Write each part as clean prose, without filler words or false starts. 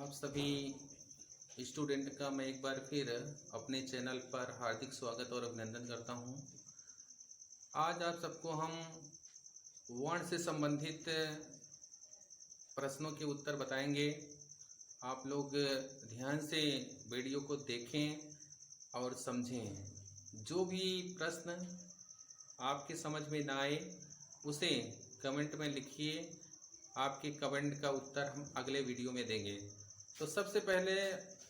आप सभी स्टूडेंट का मैं एक बार फिर अपने चैनल पर हार्दिक स्वागत और अभिनंदन करता हूं। आज आप सबको हम वर्ण से संबंधित प्रश्नों के उत्तर बताएंगे। आप लोग ध्यान से वीडियो को देखें और समझें। जो भी प्रश्न आपके समझ में ना आए उसे कमेंट में लिखिए। आपके कमेंट का उत्तर हम अगले वीडियो में देंगे। तो सबसे पहले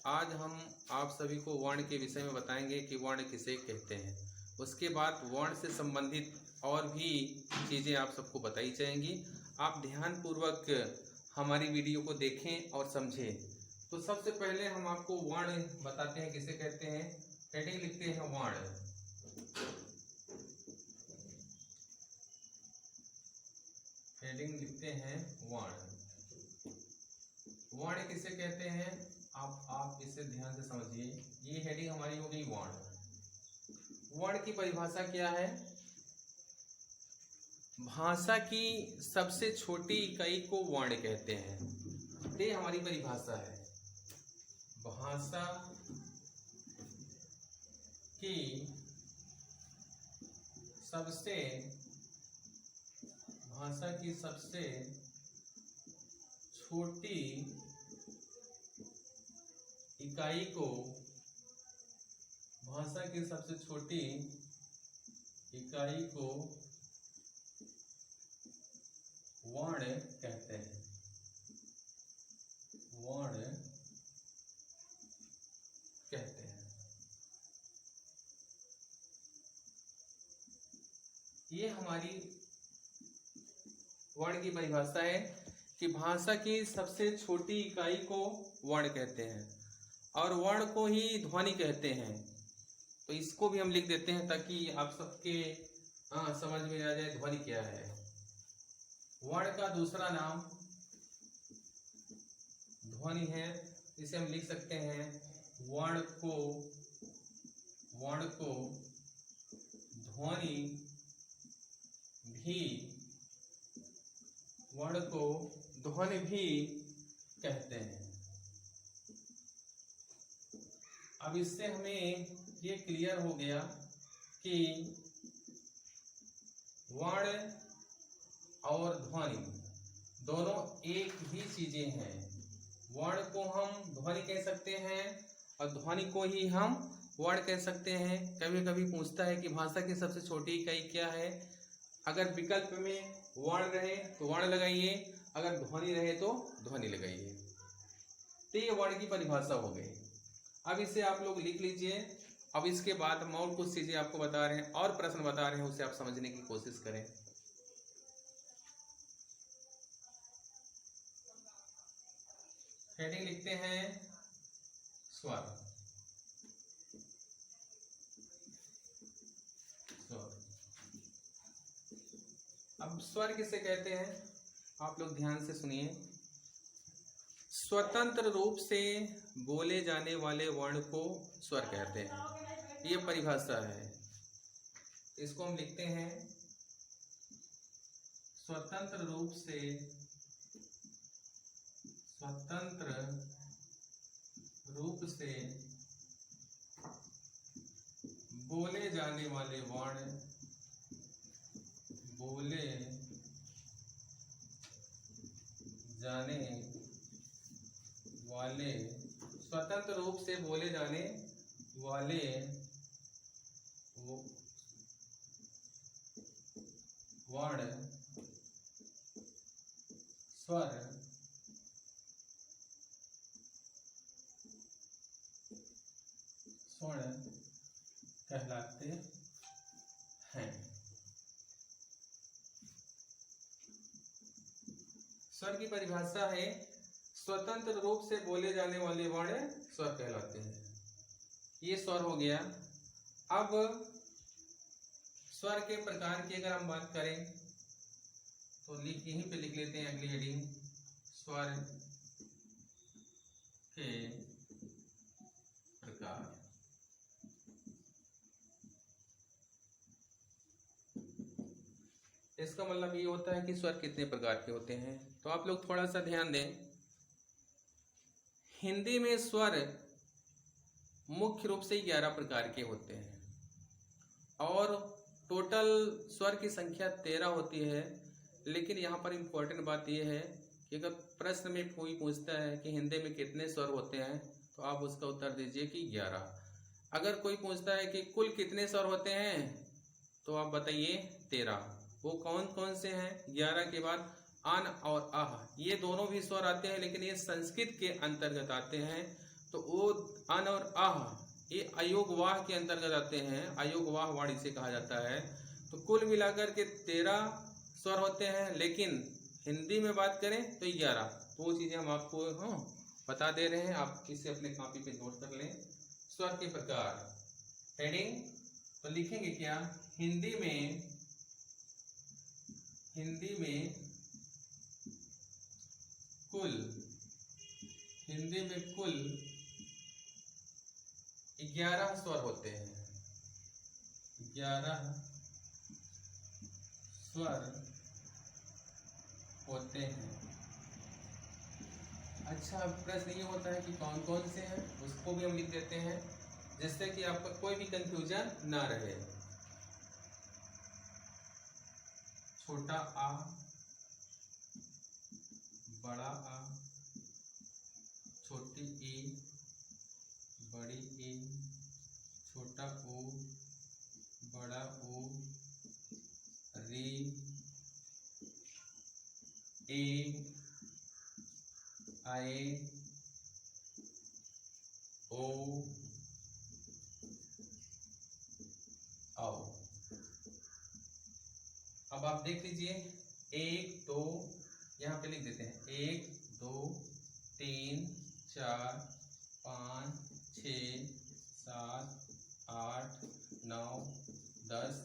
आज हम आप सभी को वर्ण के विषय में बताएंगे कि वर्ण किसे कहते हैं। उसके बाद वर्ण से संबंधित और भी चीज़ें आप सबको बताई जाएंगी। आप ध्यानपूर्वक हमारी वीडियो को देखें और समझें। तो सबसे पहले हम आपको वर्ण बताते हैं किसे कहते हैं। हेडिंग लिखते हैं वर्ण। हेडिंग लिखते हैं वर्ण। वर्ण किसे कहते हैं आप इसे ध्यान से समझिए। ये हेडिंग हमारी हो गई वर्ण। वर्ण की परिभाषा क्या है? भाषा की सबसे छोटी इकाई को वर्ण कहते हैं। ये हमारी परिभाषा है। भाषा की सबसे छोटी इकाई को वर्ण कहते हैं। वर्ण कहते हैं। ये हमारी वर्ण की परिभाषा है कि भाषा की सबसे छोटी इकाई को वर्ण कहते हैं और वर्ण को ही ध्वनि कहते हैं। तो इसको भी हम लिख देते हैं ताकि आप सबके समझ में आ जाए ध्वनि क्या है। वर्ण का दूसरा नाम ध्वनि है। इसे हम लिख सकते हैं वर्ण को ध्वनि भी कहते हैं। अब इससे हमें ये क्लियर हो गया कि वर्ण और ध्वनि दोनों एक ही चीजें हैं। वर्ण को हम ध्वनि कह सकते हैं और ध्वनि को ही हम वर्ण कह सकते हैं। कभी कभी पूछता है कि भाषा की सबसे छोटी इकाई क्या है। अगर विकल्प में वर्ण रहे तो वर्ण लगाइए, अगर ध्वनि रहे तो ध्वनि लगाइए। तो ये वर्ण की परिभाषा हो गई। अब इसे आप लोग लिख लीजिए। अब इसके बाद हम और कुछ चीजें आपको बता रहे हैं और प्रश्न बता रहे हैं, उसे आप समझने की कोशिश करें। हेडिंग लिखते हैं स्वर। अब स्वर किसे कहते हैं आप लोग ध्यान से सुनिए। स्वतंत्र रूप से बोले जाने वाले वर्ण को स्वर कहते हैं। ये परिभाषा है। इसको हम लिखते हैं स्वतंत्र रूप से बोले जाने वाले वर्ण स्वतंत्र रूप से बोले जाने वाले वर्ण स्वर कहलाते हैं। स्वर की परिभाषा है स्वतंत्र रूप से बोले जाने वाले वर्ण स्वर कहलाते हैं। ये स्वर हो गया। अब स्वर के प्रकार की अगर हम बात करें तो यहीं पे लिख लेते हैं अगली हेडिंग स्वर के प्रकार। इसका मतलब ये होता है कि स्वर कितने प्रकार के होते हैं। तो आप लोग थोड़ा सा ध्यान दें। हिंदी में स्वर मुख्य रूप से 11 प्रकार के होते हैं और टोटल स्वर की संख्या 13 होती है। लेकिन यहाँ पर इम्पोर्टेंट बात यह है कि अगर प्रश्न में कोई पूछता है कि हिंदी में कितने स्वर होते हैं तो आप उसका उत्तर दीजिए कि 11। अगर कोई पूछता है कि कुल कितने स्वर होते हैं तो आप बताइए 13। वो कौन कौन से हैं? 11 के बाद अन और आह, ये दोनों भी स्वर आते हैं लेकिन ये संस्कृत के अंतर्गत आते हैं। तो वो अन और आह ये अयोगवाह के अंतर्गत आते हैं, अयोगवाह वाणी से कहा जाता है। तो कुल मिलाकर के 13 स्वर होते हैं, लेकिन हिंदी में बात करें तो 11। तो वो चीज़ें हम आपको बता दे रहे हैं, आप इसे अपने कॉपी पे नोट कर लें। स्वर के प्रकार हेडिंग तो लिखेंगे क्या? हिंदी में कुल 11 स्वर होते हैं। 11 स्वर होते हैं। अच्छा, प्रश्न ये होता है कि कौन कौन से हैं, उसको भी हम लिख देते हैं जिससे कि आपका कोई भी कंफ्यूजन ना रहे। छोटा आ, बड़ा आ, छोटी ई, बड़ी ई, छोटा ऊ, बड़ा ऊ, री, ए, आए, ओ, आओ। अब आप देख लीजिए 1 2, यहाँ पे लिख देते हैं 1 2 3 4 5 6 7 8 9 10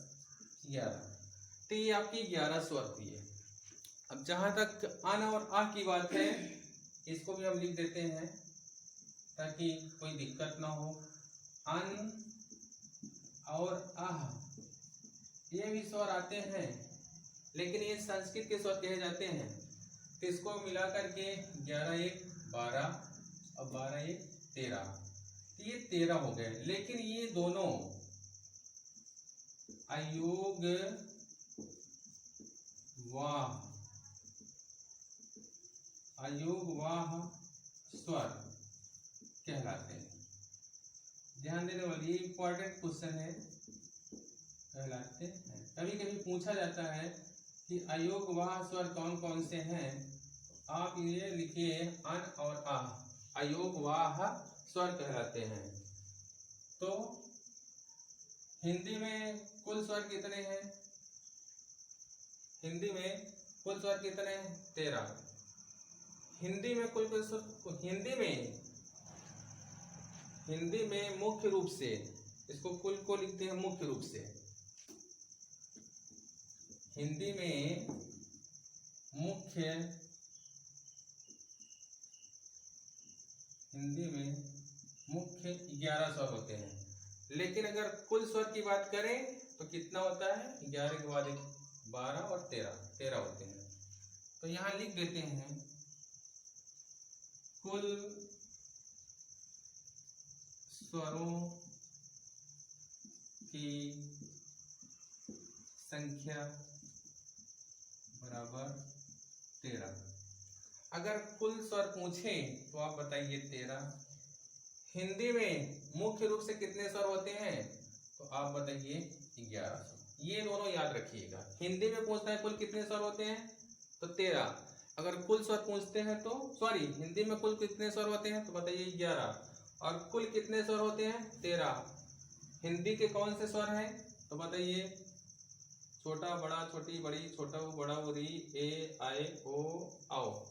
11। तो ये आपकी 11 स्वर हुई है। अब जहां तक अन और आ की बात है, इसको भी हम लिख देते हैं ताकि कोई दिक्कत ना हो। अन और आह ये भी स्वर आते हैं लेकिन ये संस्कृत के स्वर कहे जाते हैं। तो इसको मिलाकर के 11 1 12 और 12 1 13, तो ये 13 हो गए। लेकिन ये दोनों अयोग वाह स्वर कहलाते हैं। ध्यान देने वाली ये इंपॉर्टेंट क्वेश्चन है, कहलाते हैं। कभी कभी पूछा जाता है कि अयोगवाह स्वर कौन कौन से हैं, तो आप ये लिखिए अन और आह, अयोगवाह स्वर कहलाते हैं। तो हिंदी में कुल स्वर कितने हैं? हिंदी में कुल स्वर कितने हैं? 13। हिंदी में कुल स्वर, हिंदी में मुख्य रूप से, इसको कुल को लिखते हैं मुख्य रूप से। हिंदी में मुख्य 11 स्वर होते हैं। लेकिन अगर कुल स्वर की बात करें तो कितना होता है? 11 के बाद 12 और 13 होते हैं। तो यहां लिख देते हैं कुल स्वरों की संख्या बराबर 13। अगर कुल स्वर पूछे तो आप बताइए 13। हिंदी में मुख्य रूप से कितने स्वर होते हैं तो आप बताइए 11। ये दोनों याद रखिएगा। हिंदी में पूछता है कुल कितने स्वर होते हैं तो 13। अगर कुल स्वर पूछते हैं तो हिंदी में कुल कितने स्वर होते हैं तो बताइए 11। और कुल कितने स्वर होते हैं? 13। हिंदी के कौन से स्वर हैं तो बताइए? छोटा बड़ा छोटी बड़ी छोटा वो बड़ा वो, री, ए, आए, ओ, आओ।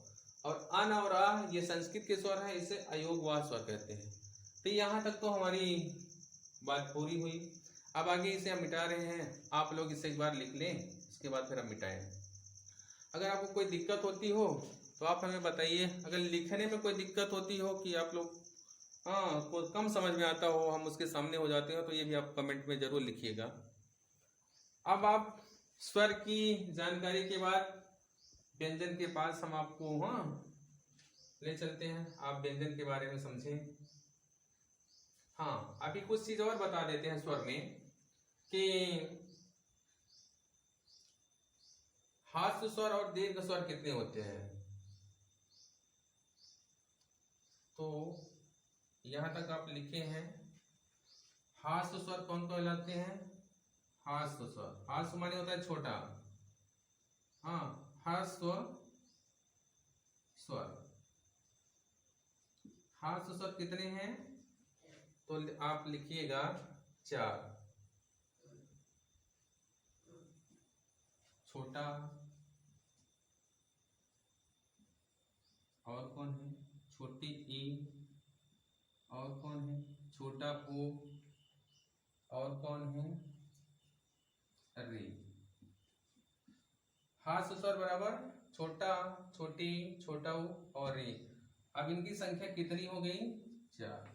और अन और आ ये संस्कृत के स्वर हैं, इसे अयोगवाह स्वर कहते हैं। तो यहाँ तक तो हमारी बात पूरी हुई। अब आगे इसे हम मिटा रहे हैं, आप लोग इसे एक बार लिख लें, इसके बाद फिर हम मिटाएं। अगर आपको कोई दिक्कत होती हो तो आप हमें बताइए। अगर लिखने में कोई दिक्कत होती हो कि आप लोग को कम समझ में आता हो, हम उसके सामने हो जाते हो, तो ये भी आप कमेंट में जरूर लिखिएगा। अब आप स्वर की जानकारी के बाद व्यंजन के पास हम आपको ले चलते हैं, आप व्यंजन के बारे में समझें। हाँ, अभी कुछ चीज और बता देते हैं स्वर में कि हास्य स्वर और दीर्घ स्वर कितने होते हैं। तो यहां तक आप लिखे हैं, हास्य स्वर कौन कहलाते हैं? हास्य स्वर, हास्य माने होता है छोटा, हाँ, हास्य स्वर। हास्य स्वर कितने हैं? तो आप लिखिएगा 4। छोटा, और कौन है? छोटी ई, और कौन है? छोटा ओ, और कौन है? रे। हास्य स्वर बराबर छोटा, छोटी, छोटा ऊ और रे। अब इनकी संख्या कितनी हो गई? 4।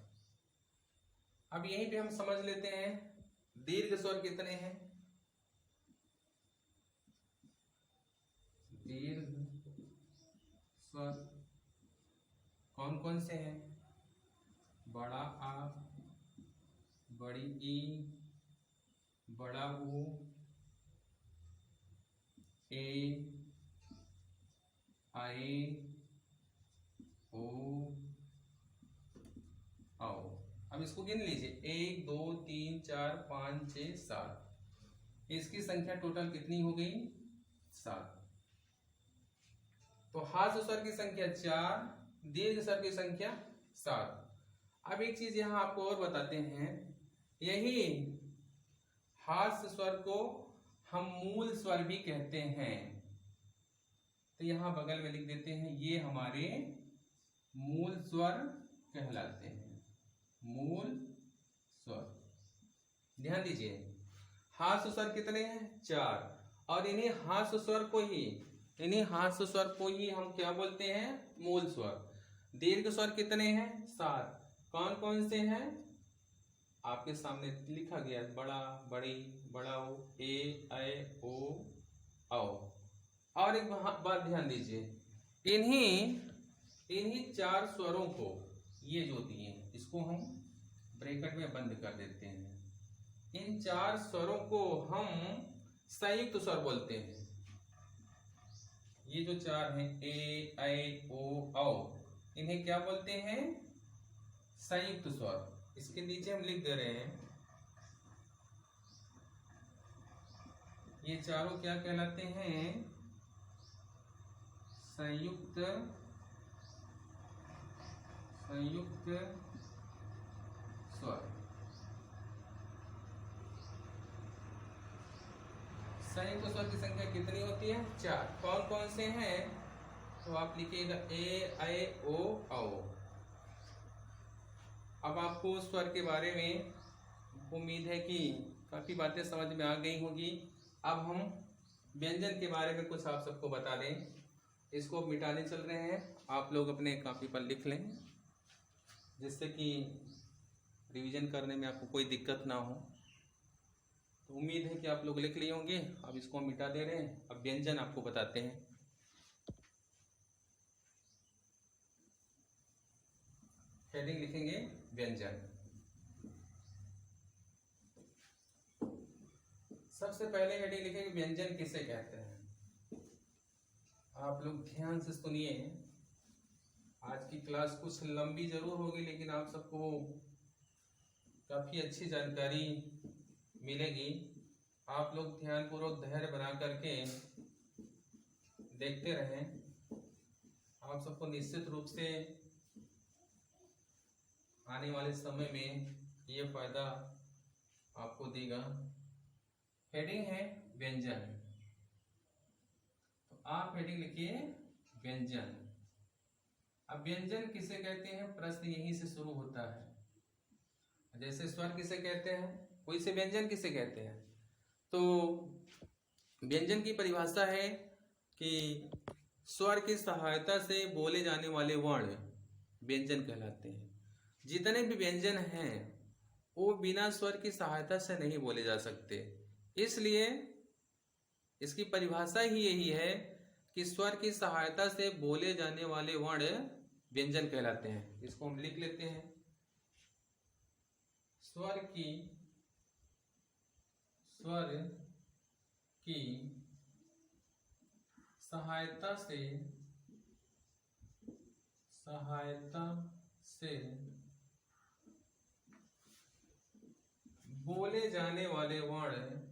अब यहीं पे हम समझ लेते हैं दीर्घ स्वर कितने हैं। दीर्घ स्वर कौन कौन से हैं? बड़ा आ, बड़ी ई, बड़ा ऊ, ए, आई, ओ, आओ। अब इसको गिन लीजिए, 1 2 3 4 5 6 7। इसकी संख्या टोटल कितनी हो गई? 7। तो हास्य स्वर की संख्या 4, दीर्घ स्वर की संख्या 7। अब एक चीज यहां आपको और बताते हैं, यही हास्य स्वर को हम मूल स्वर भी कहते हैं। तो यहां बगल में लिख देते हैं, ये हमारे मूल स्वर कहलाते हैं। मूल स्वर, ध्यान दीजिए, हास्य स्वर कितने हैं? 4। और इन्हीं हास्य स्वर को ही हम क्या बोलते हैं? मूल स्वर। दीर्घ स्वर कितने हैं? 7। कौन कौन से हैं? आपके सामने लिखा गया, बड़ा, बड़ी, बड़ाओ, ए, ऐ, ओ, औ। और एक बात ध्यान दीजिए, इन्हीं 4 स्वरों को, ये जो दिए इसको हम ब्रैकेट में बंद कर देते हैं। इन 4 स्वरों को हम संयुक्त स्वर बोलते हैं। ये जो 4 हैं, ए, ऐ, ओ, औ, इन्हें क्या बोलते हैं? संयुक्त स्वर। इसके नीचे हम लिख दे रहे हैं, ये चारों क्या कहलाते हैं? संयुक्त स्वर। संयुक्त स्वर की संख्या कितनी होती है? 4। कौन कौन से हैं? तो आप लिखिएगा ए, ऐ, ओ, औ। अब आपको स्वर के बारे में उम्मीद है कि काफी बातें समझ में आ गई होगी। अब हम व्यंजन के बारे में कुछ आप सबको बता दें। इसको मिटाने चल रहे हैं, आप लोग अपने कॉपी पर लिख लें, जिससे कि रिवीजन करने में आपको कोई दिक्कत ना हो। तो उम्मीद है कि आप लोग लिख लिए होंगे। अब इसको हम मिटा दे रहे हैं, अब व्यंजन आपको बताते हैं। हेडिंग लिखेंगे व्यंजन। सबसे पहले हेडिंग लिखेंगे व्यंजन किसे कहते हैं। आप लोग ध्यान से सुनिए, आज की क्लास कुछ लंबी जरूर होगी, लेकिन आप सबको काफी अच्छी जानकारी मिलेगी। आप लोग ध्यानपूर्वक धैर्य बना करके देखते रहें, आप सबको निश्चित रूप से आने वाले समय में ये फायदा आपको देगा। हेडिंग है व्यंजन, तो आप हेडिंग लिखिए व्यंजन। अब व्यंजन किसे कहते हैं, प्रश्न यहीं से शुरू होता है। जैसे स्वर किसे कहते हैं, वैसे व्यंजन किसे कहते हैं। तो व्यंजन की परिभाषा है कि स्वर की सहायता से बोले जाने वाले वर्ण व्यंजन कहलाते हैं। जितने भी व्यंजन हैं वो बिना स्वर की सहायता से नहीं बोले जा सकते। इसलिए इसकी परिभाषा ही यही है कि स्वर की सहायता से बोले जाने वाले वर्ण व्यंजन कहलाते हैं। इसको हम लिख लेते हैं। स्वर की सहायता से बोले जाने वाले वर्ण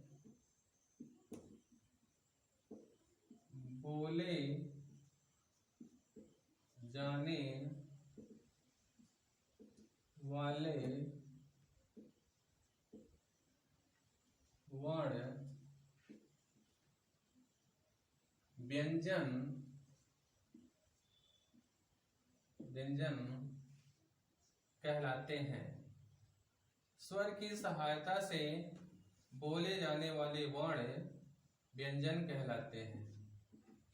व्यंजन कहलाते हैं। स्वर की सहायता से बोले जाने वाले वर्ण व्यंजन कहलाते हैं।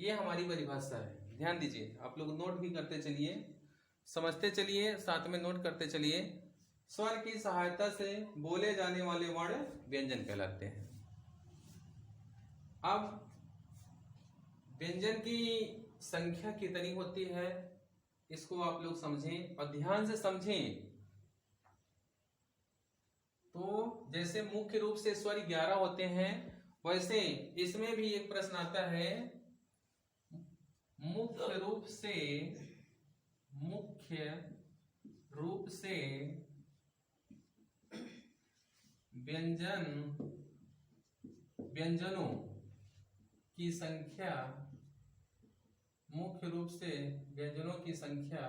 ये हमारी परिभाषा है। ध्यान दीजिए, आप लोग नोट भी करते चलिए, समझते चलिए, साथ में नोट करते चलिए। स्वर की सहायता से बोले जाने वाले वर्ण व्यंजन कहलाते हैं। अब व्यंजन की संख्या कितनी होती है इसको आप लोग समझें और ध्यान से समझें। तो जैसे मुख्य रूप से स्वर 11 होते हैं, वैसे इसमें भी एक प्रश्न आता है, मुख्य रूप से व्यंजनों की संख्या, मुख्य रूप से व्यंजनों की संख्या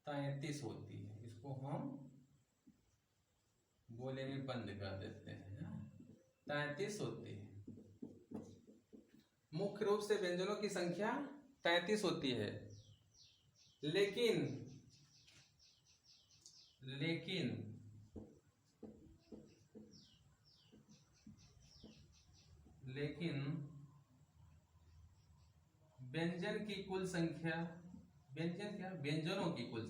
33 होती है। इसको हम बोले में बंद कर देते हैं। 33 होती है। मुख्य रूप से व्यंजनों की संख्या 33 होती है। लेकिन व्यंजन की कुल संख्या, व्यंजनों की कुल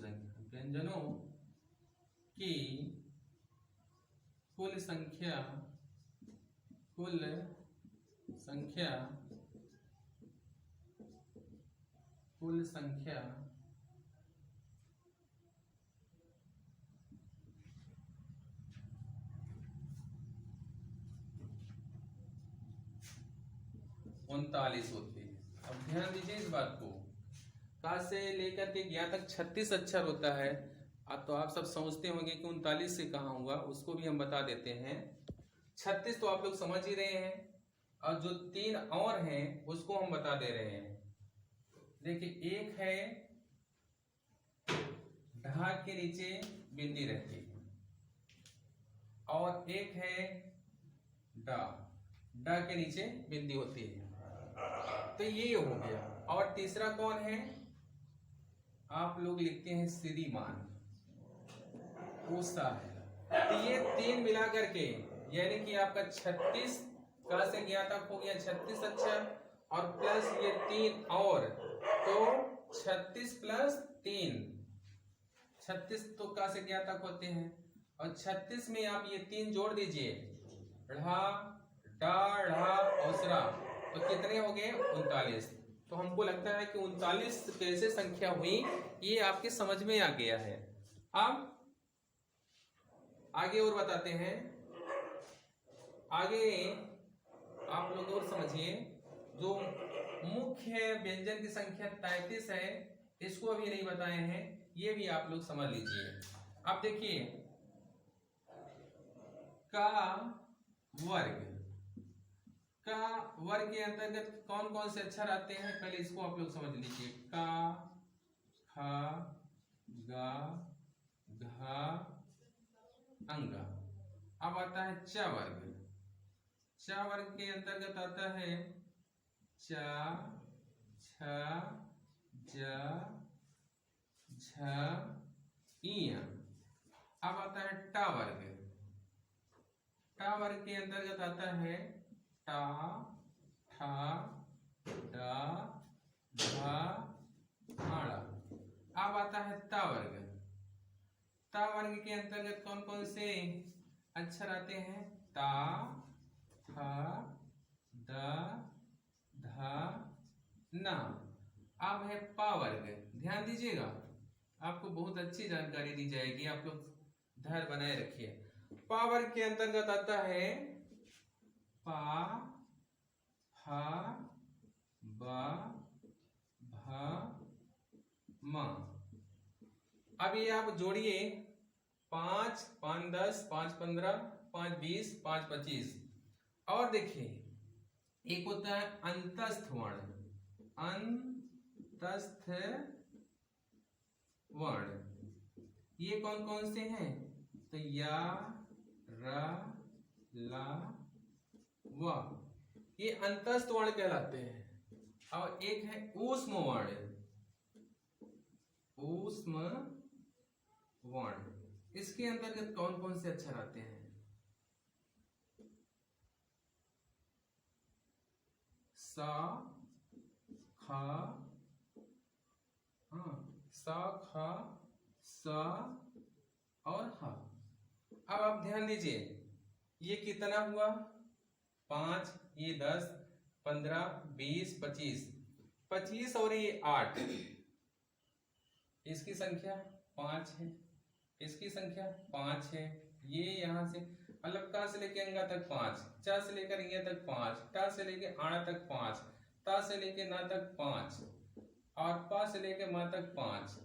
संख्या 39 होती है। अब ध्यान दीजिए इस बात को, का से लेकर के ज्ञा तक 36 अक्षर होता है। अब तो आप सब समझते होंगे कि 39 से कहाँ हुआ, उसको भी हम बता देते हैं। 36 तो आप लोग समझ ही रहे हैं, और जो 3 और हैं उसको हम बता दे रहे हैं। देखिए, एक है ढा के नीचे बिंदी रहती है, और एक है डा के नीचे बिंदी होती है। तो ये हो गया। और तीसरा कौन है, आप लोग लिखते हैं श्रीमान, उषा है। तो ये 3 मिला करके, यानी कि आपका 36 का से ज्ञा तक हो गया 36 अक्षर, और प्लस ये 3 और, तो 36 प्लस 3, 36 तो का से ज्ञा तक होते हैं, और 36 में आप ये 3 जोड़ दीजिए, ढा डा ढा औसरा, तो कितने हो गए 39। तो हमको लगता है कि 39 कैसे संख्या हुई, ये आपके समझ में आ गया है। अब आगे और बताते हैं। आगे आप लोग और समझिए, जो मुख्य व्यंजन की संख्या 33 है, इसको अभी नहीं बताए हैं, ये भी आप लोग समझ लीजिए। अब देखिए, का वर्ग के अंतर्गत कौन कौन से अक्षर आते हैं, पहले इसको आप लोग समझ लीजिए। का, खा, गा, घा, अंगा। अब आता है च वर्ग। च वर्ग के अंतर्गत आता है च, छ, ज, झ, इया। अब आता है टा वर्ग। टा वर्ग के अंतर्गत आता है टा, ठा, डा, ढा, आड़ा। अब आता है ता वर्ग। ता वर्ग के अंतर्गत कौन कौन से अक्षर आते हैं, ता, था, दा, धा, ना। अब है पा वर्ग। ध्यान दीजिएगा, आपको बहुत अच्छी जानकारी दी जाएगी, आप लोग धैर्य बनाए रखिए। पा वर्ग के अंतर्गत आता है पा, फा, बा, भा, मा। अब ये आप जोड़िए, 5 5 10 5 15 5 20 5 25। और देखिए एक होता है अंतस्थ वर्ण, अंतस्थ वर्ण। ये कौन कौन से हैं? तो या, रा, ला, वा, ये अंतस्थ वर्ण कहलाते हैं। और एक है ऊष्म वर्ण, ऊष्म वर्ण। इसके अंतर्गत कौन कौन से अक्षर आते हैं? सा, खा, सा, खा, सा और हा। अब आप ध्यान दीजिए, ये कितना हुआ? 5, ये 10, 15, 20, 25, 25 और ये 8। इसकी संख्या 5 है, इसकी संख्या 5 है। ये यहां से मतलब का से लेके अंगा तक 5, चा से लेकर ये तक 5, टा से लेके आड़ा तक 5, ता से लेके ना तक 5 और पा से लेके मा तक 5।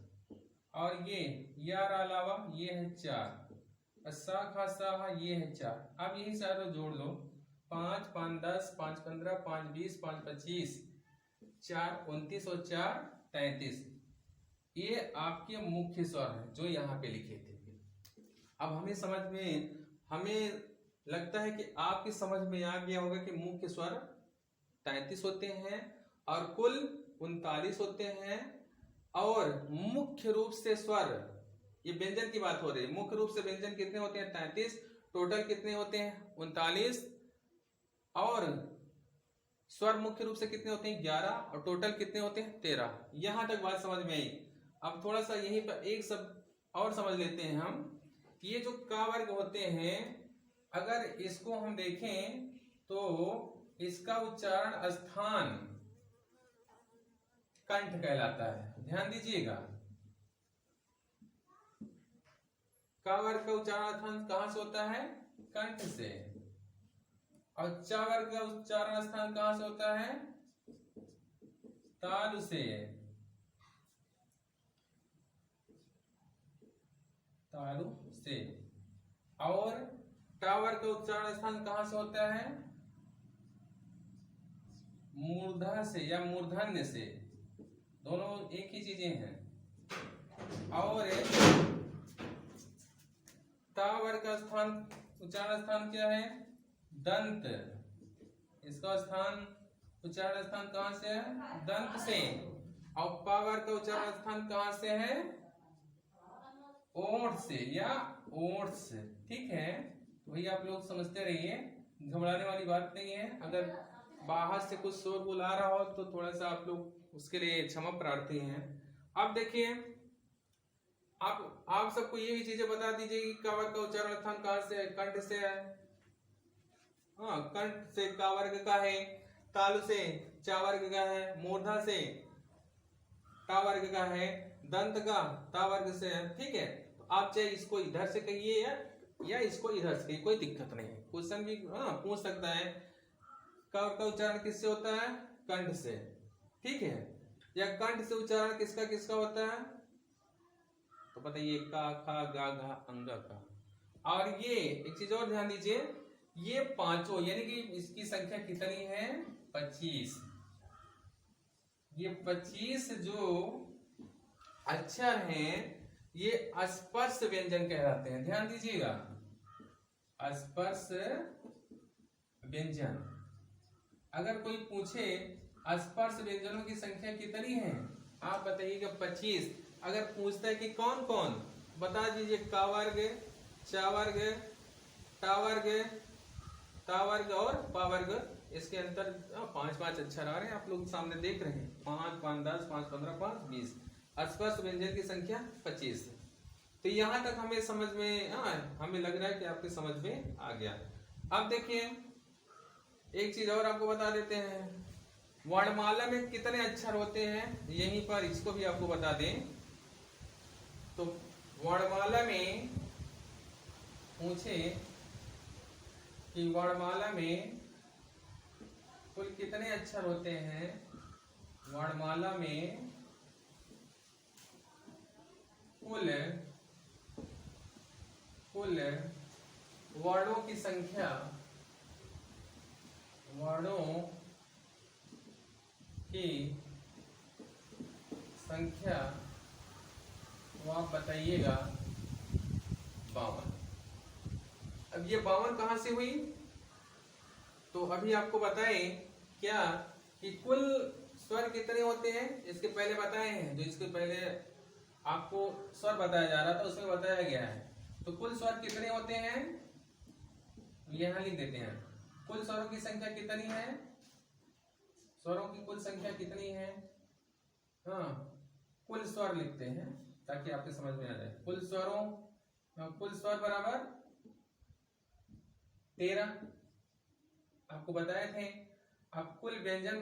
और ये यार अलावा ये है 4, सा खा सा हा ये है 4। अब यही सारे जोड़ लो, 5 5 10 5 15 5 20 5 25, 4 29 और 4 33। ये आपके मुख्य स्वर है जो यहाँ पे लिखे थे। अब हमें लगता है कि आपकी समझ में आ गया होगा कि मुख्य स्वर 33 होते हैं और कुल 39 होते हैं। और मुख्य रूप से स्वर, ये व्यंजन की बात हो रही है, मुख्य रूप से व्यंजन कितने होते हैं? 33। टोटल कितने होते हैं? 39। और स्वर मुख्य रूप से कितने होते हैं? 11। और टोटल कितने होते हैं? 13। यहां तक बात समझ में आई। अब थोड़ा सा यहीं पर एक शब्द और समझ लेते हैं हम। ये जो का वर्ग होते हैं, अगर इसको हम देखें तो इसका उच्चारण स्थान कंठ कहलाता है। ध्यान दीजिएगा, का वर्ग का उच्चारण स्थान कहां से होता है? कंठ से। और चा वर्ग का उच्चारण स्थान कहां से होता है? तालु से, तालु से। और टा वर्ग का उच्चारण स्थान कहां से होता है? मूर्धा से या मूर्धन्य से। दोनों एक ही चीजें हैं। और ता वर्ग का स्थान, उच्चारण स्थान क्या है? दंत। इसका स्थान, उच्चारण स्थान कहां से है? दंत से। और पा वर्ग का उच्चारण स्थान कहां से है? ओठ से या ओठ से। ठीक है, वही आप लोग समझते रहिए, घबराने वाली बात नहीं है। अगर बाहर से कुछ शोर आ रहा हो तो थोड़ा सा आप लोग उसके लिए क्षमा प्रार्थी हैं। अब देखिए, आप सबको ये भी चीजें बता दीजिए कि का वर्ग का उच्चारण स्थान कहां से है? कंठ से है। हाँ, कंठ से का वर्ग का है। तालु से चा वर्ग का है। मूर्धा से टा वर्ग का है। दंत का ता वर्ग से है। ठीक है, तो आप चाहे इसको इधर से कहिए या इसको इधर से कहिए, कोई दिक्कत नहीं है। क्वेश्चन भी पूछ सकता है, का उच्चारण किससे होता है? कंठ से। ठीक है, या कंठ से उच्चारण किसका किसका होता है? तो बताइए, का, खा, गा, घा, अंगा का। और ये एक चीज और ध्यान दीजिए, ये पांचों यानी कि इसकी संख्या कितनी है? 25। ये 25 जो अक्षर हैं ये स्पर्श व्यंजन कहलाते हैं। ध्यान दीजिएगा, स्पर्श व्यंजन। अगर कोई पूछे स्पर्श व्यंजनों की संख्या कितनी है, आप बताइएगा 25। अगर पूछता है कि कौन कौन, बता दीजिए। का वर्ग, चा वर्ग, टा वर्ग, ता वर्ग और पा वर्ग। इसके अंतर 5 अक्षर आ रहे हैं, आप लोग सामने देख रहे हैं। 5 5 10 5 15 5 20। स्पर्श व्यंजन की संख्या 25। तो यहां तक हमें समझ में हमें लग रहा है कि आपके समझ में आ गया। अब देखिए, एक चीज और आपको बता देते हैं वर्णमाला में कितने अक्षर होते हैं, यहीं पर इसको भी आपको बता दें। तो वर्णमाला में पूछे कि वर्णमाला में कुल कितने अक्षर होते हैं, वर्णमाला में कुल वर्णों की संख्या, वर्णों की संख्या वो आप बताइएगा 52। अब ये 52 कहां से हुई, तो अभी आपको बताएं क्या कि कुल स्वर कितने होते हैं, इसके पहले बताए हैं। जो इसके पहले आपको स्वर बताया जा रहा था उसमें बताया गया है। तो कुल स्वर कितने होते हैं, यहां लिख देते हैं। कुल स्वरों की संख्या कितनी है, स्वरों की कुल संख्या कितनी है, हाँ कुल स्वर लिखते हैं ताकि आपके समझ में आ जाए। कुल स्वर बराबर 13 आपको बताए थे। अब कुल व्यंजन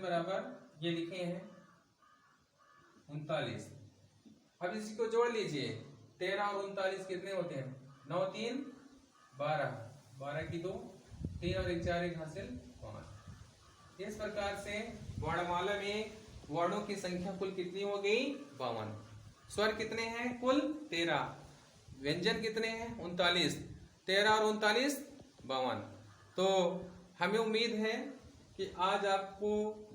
बराबर ये लिखे हैं 39। अब इसको जोड़ लीजिए, 13 और 39 कितने होते हैं, 9 3 12, 12 की 2, 3 और 1 4, 1 हासिल 5। इस प्रकार से वर्णमाला में वर्णों की संख्या कुल कितनी हो गई, 52। स्वर कितने हैं, कुल 13। व्यंजन कितने हैं, 39। 13 और 39 52। तो हमें उम्मीद है कि आज आपको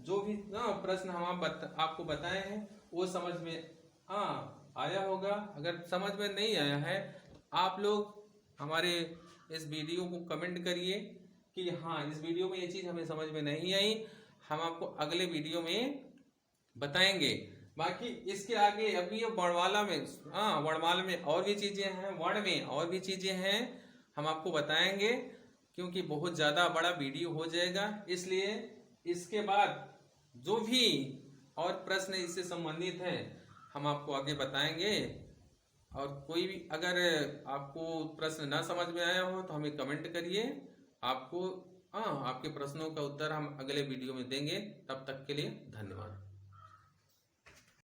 जो भी प्रश्न हम आपको बताए हैं वो समझ में आया होगा। अगर समझ में नहीं आया है तो आप लोग हमारे इस वीडियो को कमेंट करिए कि हाँ इस वीडियो में ये चीज़ हमें समझ में नहीं आई, हम आपको अगले वीडियो में बताएंगे। बाकी इसके आगे अभी वर्णमाला में और भी चीजें हैं, वर्ण में और भी चीजें हैं, हम आपको बताएंगे क्योंकि बहुत ज्यादा बड़ा वीडियो हो जाएगा। इसलिए इसके बाद जो भी और प्रश्न इससे संबंधित हैं हम आपको आगे बताएंगे। और कोई भी अगर आपको प्रश्न ना समझ में आया हो तो हमें कमेंट करिए, आपको आपके प्रश्नों का उत्तर हम अगले वीडियो में देंगे। तब तक के लिए धन्यवाद।